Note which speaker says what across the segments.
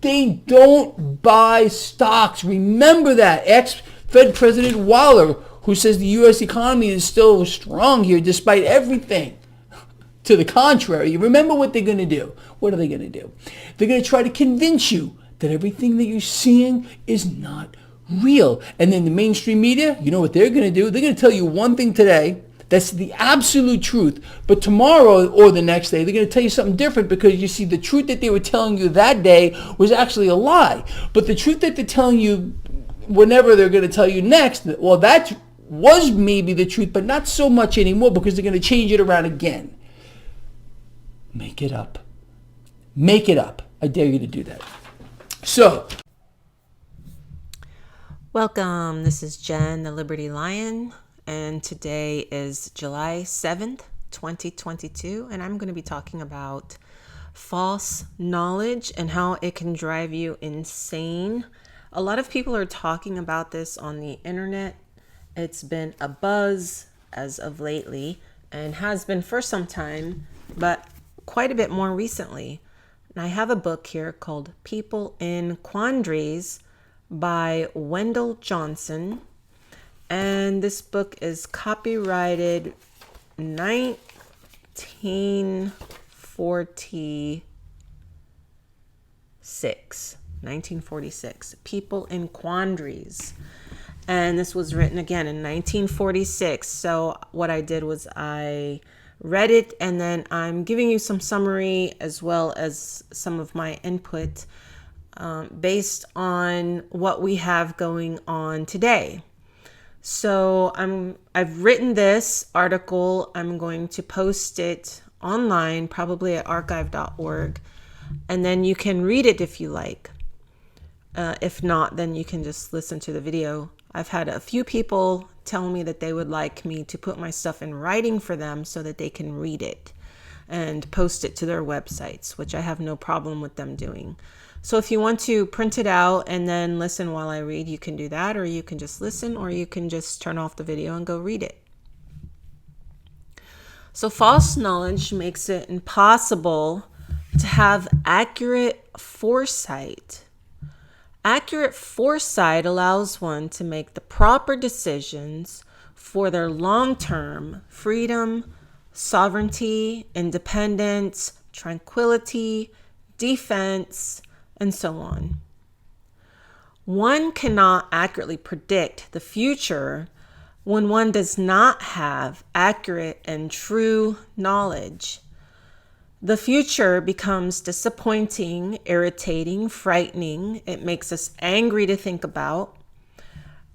Speaker 1: They don't buy stocks. Remember that. Ex-Fed President Waller, who says the U.S. economy is still strong here despite everything to the contrary. Remember what they're going to do. What are they going to do? They're going to try to convince you that everything that you're seeing is not real. And then the mainstream media, you know what they're going to do? They're going to tell you one thing today that's the absolute truth. But tomorrow or the next day, they're going to tell you something different because you see the truth that they were telling you that day was actually a lie. But the truth that they're telling you whenever they're going to tell you next, well, that was maybe the truth, but not so much anymore because they're going to change it around again. Make it up. Make it up. I dare you to do that. So,
Speaker 2: welcome. This is Jen, the Liberty Lion, and today is July 7th, 2022, and I'm going to be talking about false knowledge and how it can drive you insane. A lot of people are talking about this on the internet. It's been a buzz as of lately and has been for some time, but quite a bit more recently. And I have a book here called People in Quandaries by Wendell Johnson. And this book is copyrighted 1946. People in Quandaries. And this was written again in 1946. So what I did was I read it, and then I'm giving you some summary as well as some of my input based on what we have going on today. So I've written this article. I'm going to post it online, probably at archive.org, and then you can read it if you like. If not, then you can just listen to the video. I've had a few people tell me that they would like me to put my stuff in writing for them so that they can read it and post it to their websites, which I have no problem with them doing. So if you want to print it out and then listen while I read, you can do that, or you can just listen, or you can just turn off the video and go read it. So false knowledge makes it impossible to have accurate foresight. Accurate foresight allows one to make the proper decisions for their long-term freedom, sovereignty, independence, tranquility, defense, and so on. One cannot accurately predict the future when one does not have accurate and true knowledge. The future becomes disappointing, irritating, frightening. It makes us angry to think about.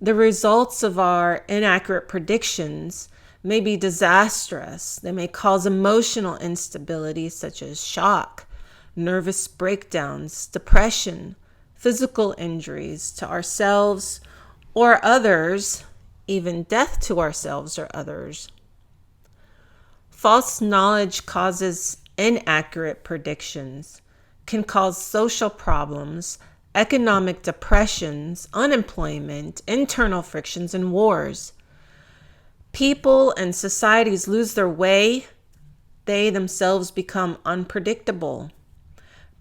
Speaker 2: The results of our inaccurate predictions may be disastrous. They may cause emotional instability such as shock, nervous breakdowns, depression, physical injuries to ourselves or others, even death to ourselves or others. False knowledge causes inaccurate predictions, can cause social problems, economic depressions, unemployment, internal frictions, and wars. People and societies lose their way. They themselves become unpredictable.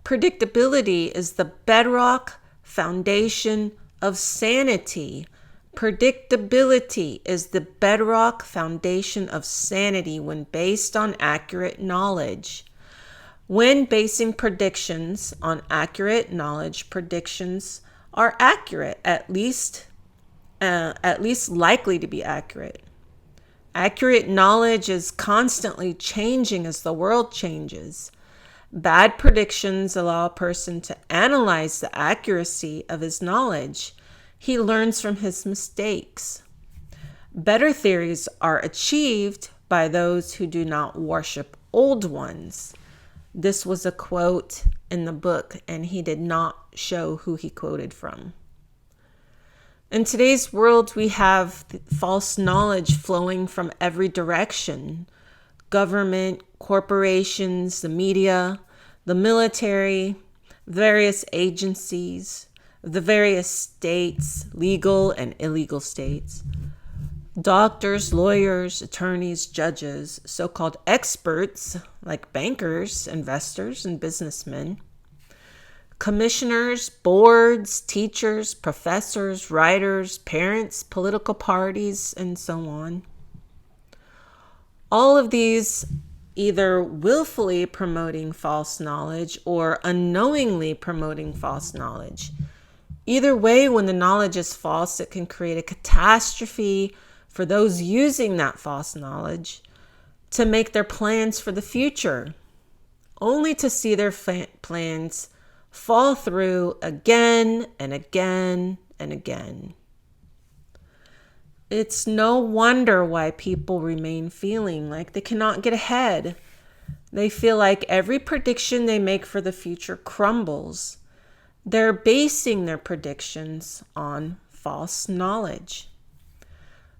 Speaker 2: Predictability is the bedrock foundation of sanity. Predictability is the bedrock foundation of sanity when based on accurate knowledge. When basing predictions on accurate knowledge, predictions are accurate, at least likely to be accurate. Accurate knowledge is constantly changing as the world changes. Bad predictions allow a person to analyze the accuracy of his knowledge. He learns from his mistakes. Better theories are achieved by those who do not worship old ones. This was a quote in the book, and he did not show who he quoted from. In today's world, we have false knowledge flowing from every direction. Government, corporations, the media, the military, various agencies, the various states, legal and illegal states, doctors, lawyers, attorneys, judges, so-called experts like bankers, investors, and businessmen, commissioners, boards, teachers, professors, writers, parents, political parties, and so on. All of these either willfully promoting false knowledge or unknowingly promoting false knowledge. Either way, when the knowledge is false, it can create a catastrophe for those using that false knowledge to make their plans for the future, only to see their plans fall through again and again and again. It's no wonder why people remain feeling like they cannot get ahead. They feel like every prediction they make for the future crumbles. They're basing their predictions on false knowledge.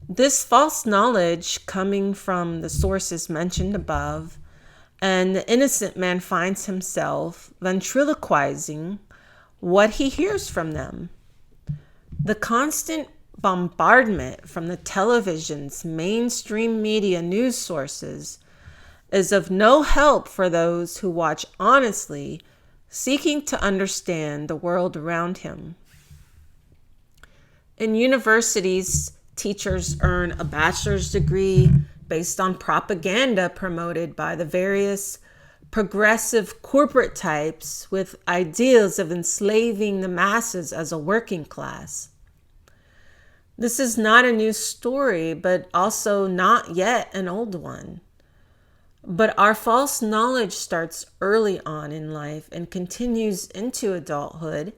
Speaker 2: This false knowledge coming from the sources mentioned above, and the innocent man finds himself ventriloquizing what he hears from them. The constant bombardment from the television's mainstream media news sources is of no help for those who watch honestly, seeking to understand the world around him. In universities, teachers earn a bachelor's degree based on propaganda promoted by the various progressive corporate types with ideas of enslaving the masses as a working class. This is not a new story, but also not yet an old one. But our false knowledge starts early on in life and continues into adulthood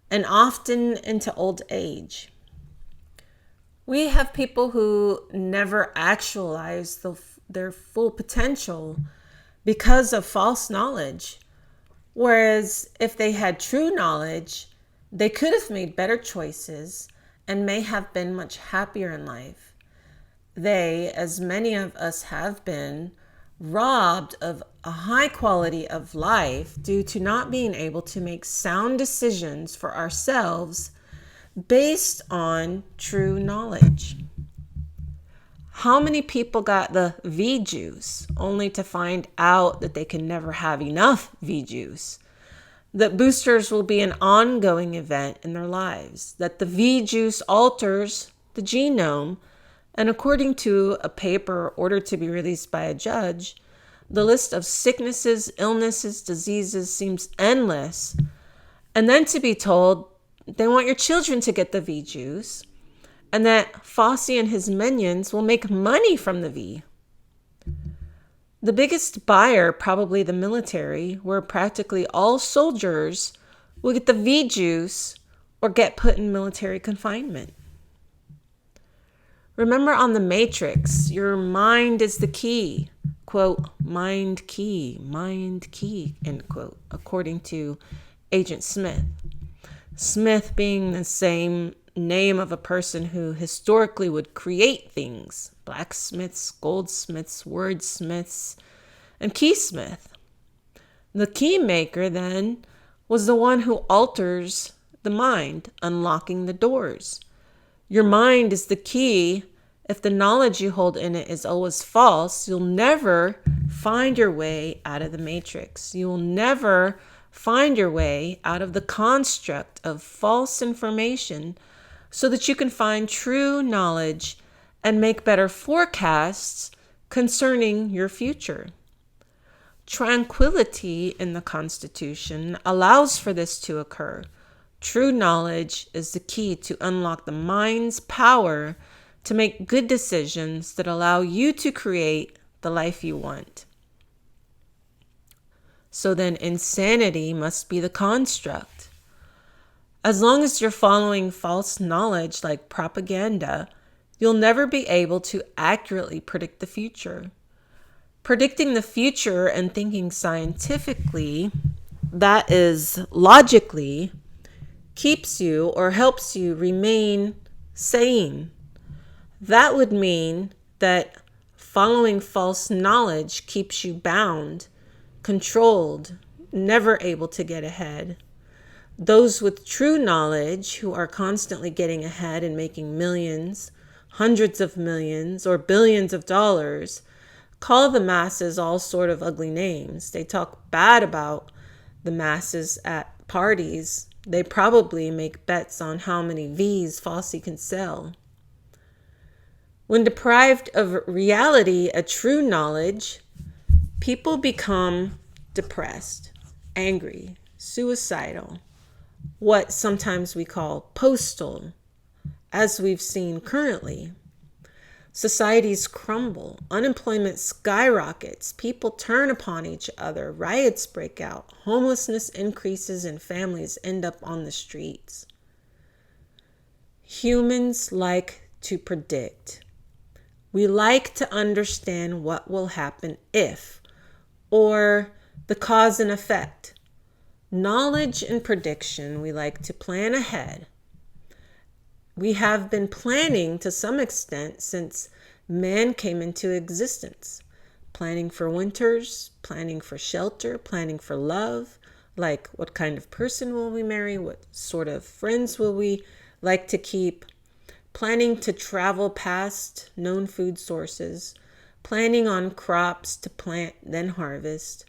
Speaker 2: and often into old age. We have people who never actualize their full potential because of false knowledge. Whereas if they had true knowledge, they could have made better choices and may have been much happier in life. They, as many of us have been, robbed of a high quality of life due to not being able to make sound decisions for ourselves based on true knowledge. How many people got the V juice only to find out that they can never have enough V juice? That boosters will be an ongoing event in their lives, that the V juice alters the genome, and according to a paper ordered to be released by a judge, the list of sicknesses, illnesses, diseases seems endless. And then to be told they want your children to get the V juice, and that Fossey and his minions will make money from the V. The biggest buyer, probably the military, where practically all soldiers will get the V juice or get put in military confinement. Remember on The Matrix, your mind is the key. Quote, mind key, end quote, according to Agent Smith. Smith being the same name of a person who historically would create things, blacksmiths, goldsmiths, wordsmiths, and keysmith. The key maker then was the one who alters the mind, unlocking the doors. Your mind is the key. If the knowledge you hold in it is always false, you'll never find your way out of the matrix. You will never find your way out of the construct of false information so that you can find true knowledge and make better forecasts concerning your future. Tranquility in the Constitution allows for this to occur. True knowledge is the key to unlock the mind's power to make good decisions that allow you to create the life you want. So then insanity must be the construct. As long as you're following false knowledge like propaganda, you'll never be able to accurately predict the future. Predicting the future and thinking scientifically, that is logically, keeps you or helps you remain sane. That would mean that following false knowledge keeps you bound, controlled, never able to get ahead. Those with true knowledge who are constantly getting ahead and making millions, hundreds of millions, or billions of dollars call the masses all sort of ugly names. They talk bad about the masses at parties, they probably make bets on how many V's Fosse can sell. When deprived of reality, a true knowledge, people become depressed, angry, suicidal, what sometimes we call postal, as we've seen currently. Societies crumble, unemployment skyrockets, people turn upon each other, riots break out, homelessness increases, and families end up on the streets. Humans like to predict. We like to understand what will happen if, or the cause and effect. Knowledge and prediction, we like to plan ahead. We have been planning to some extent since man came into existence. Planning for winters, planning for shelter, planning for love, like what kind of person will we marry, what sort of friends will we like to keep, planning to travel past known food sources, planning on crops to plant, then harvest.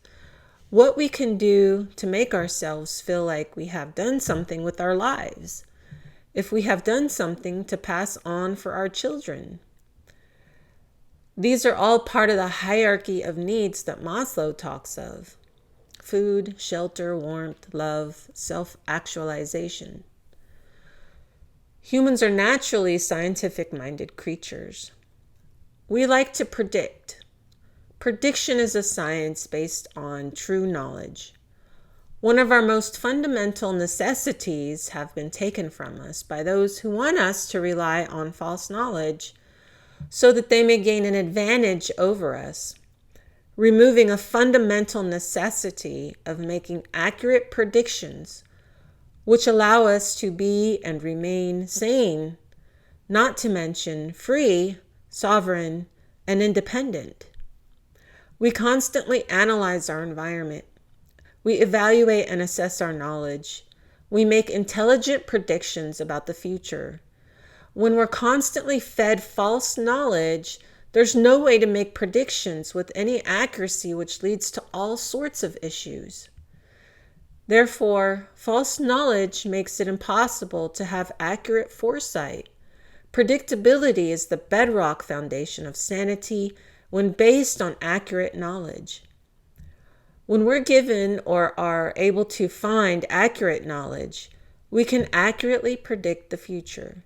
Speaker 2: What we can do to make ourselves feel like we have done something with our lives, if we have done something to pass on for our children. These are all part of the hierarchy of needs that Maslow talks of: food, shelter, warmth, love, self-actualization. Humans are naturally scientific-minded creatures. We like to predict. Prediction is a science based on true knowledge. One of our most fundamental necessities have been taken from us by those who want us to rely on false knowledge so that they may gain an advantage over us, removing a fundamental necessity of making accurate predictions which allow us to be and remain sane, not to mention free, sovereign, and independent. We constantly analyze our environment. We evaluate and assess our knowledge. We make intelligent predictions about the future. When we're constantly fed false knowledge, there's no way to make predictions with any accuracy, which leads to all sorts of issues. Therefore, false knowledge makes it impossible to have accurate foresight. Predictability is the bedrock foundation of sanity when based on accurate knowledge. When we're given or are able to find accurate knowledge, we can accurately predict the future.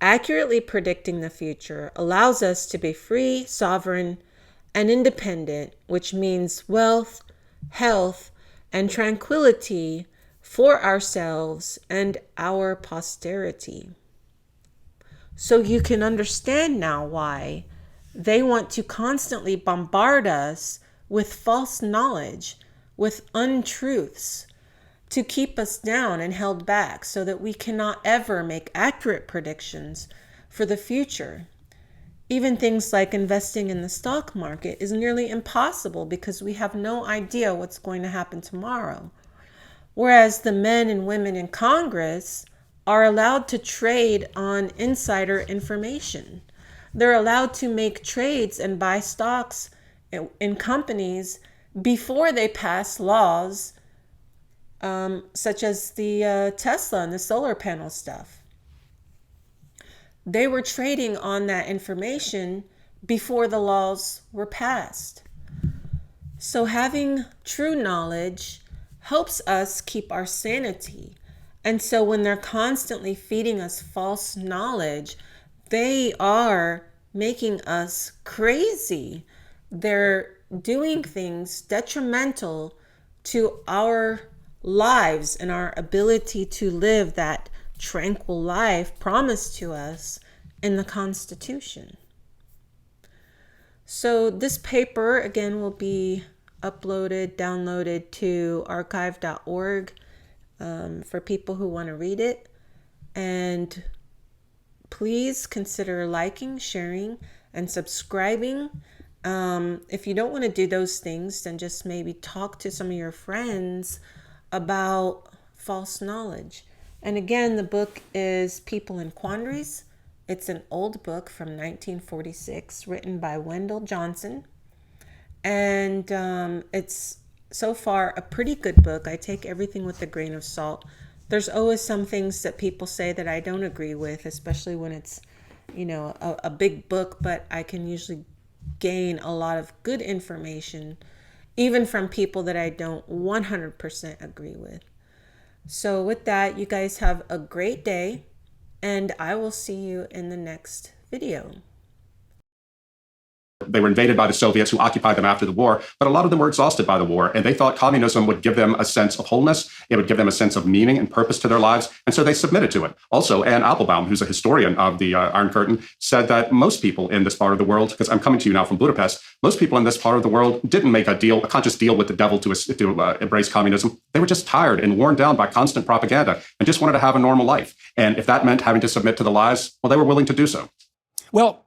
Speaker 2: Accurately predicting the future allows us to be free, sovereign, and independent, which means wealth, health, and tranquility for ourselves and our posterity. So you can understand now why they want to constantly bombard us with false knowledge, with untruths, to keep us down and held back so that we cannot ever make accurate predictions for the future. Even things like investing in the stock market is nearly impossible because we have no idea what's going to happen tomorrow. Whereas the men and women in Congress are allowed to trade on insider information. They're allowed to make trades and buy stocks in companies before they pass laws such as the Tesla and the solar panel stuff. They were trading on that information before the laws were passed. So having true knowledge helps us keep our sanity. And so when they're constantly feeding us false knowledge, they are making us crazy. They're doing things detrimental to our lives and our ability to live that tranquil life promised to us in the Constitution. So this paper, again, will be downloaded to archive.org for people who want to read it. And please consider liking, sharing, and subscribing. If you don't want to do those things, then just maybe talk to some of your friends about false knowledge. And again, the book is People in Quandaries. It's an old book from 1946 written by Wendell Johnson. And it's so far a pretty good book. I take everything with a grain of salt. There's always some things that people say that I don't agree with, especially when it's, a big book, but I can usually gain a lot of good information, even from people that I don't 100% agree with. So with that, you guys have a great day, and I will see you in the next video.
Speaker 3: They were invaded by the Soviets, who occupied them after the war, but a lot of them were exhausted by the war, and they thought communism would give them a sense of wholeness. It would give them a sense of meaning and purpose to their lives, and so they submitted to it. Also, Anne Applebaum, who's a historian of the Iron Curtain, said that most people in this part of the world, because I'm coming to you now from Budapest, most people in this part of the world didn't make a conscious deal with the devil to embrace communism. They were just tired and worn down by constant propaganda and just wanted to have a normal life. And if that meant having to submit to the lies, well, they were willing to do so.
Speaker 4: Well,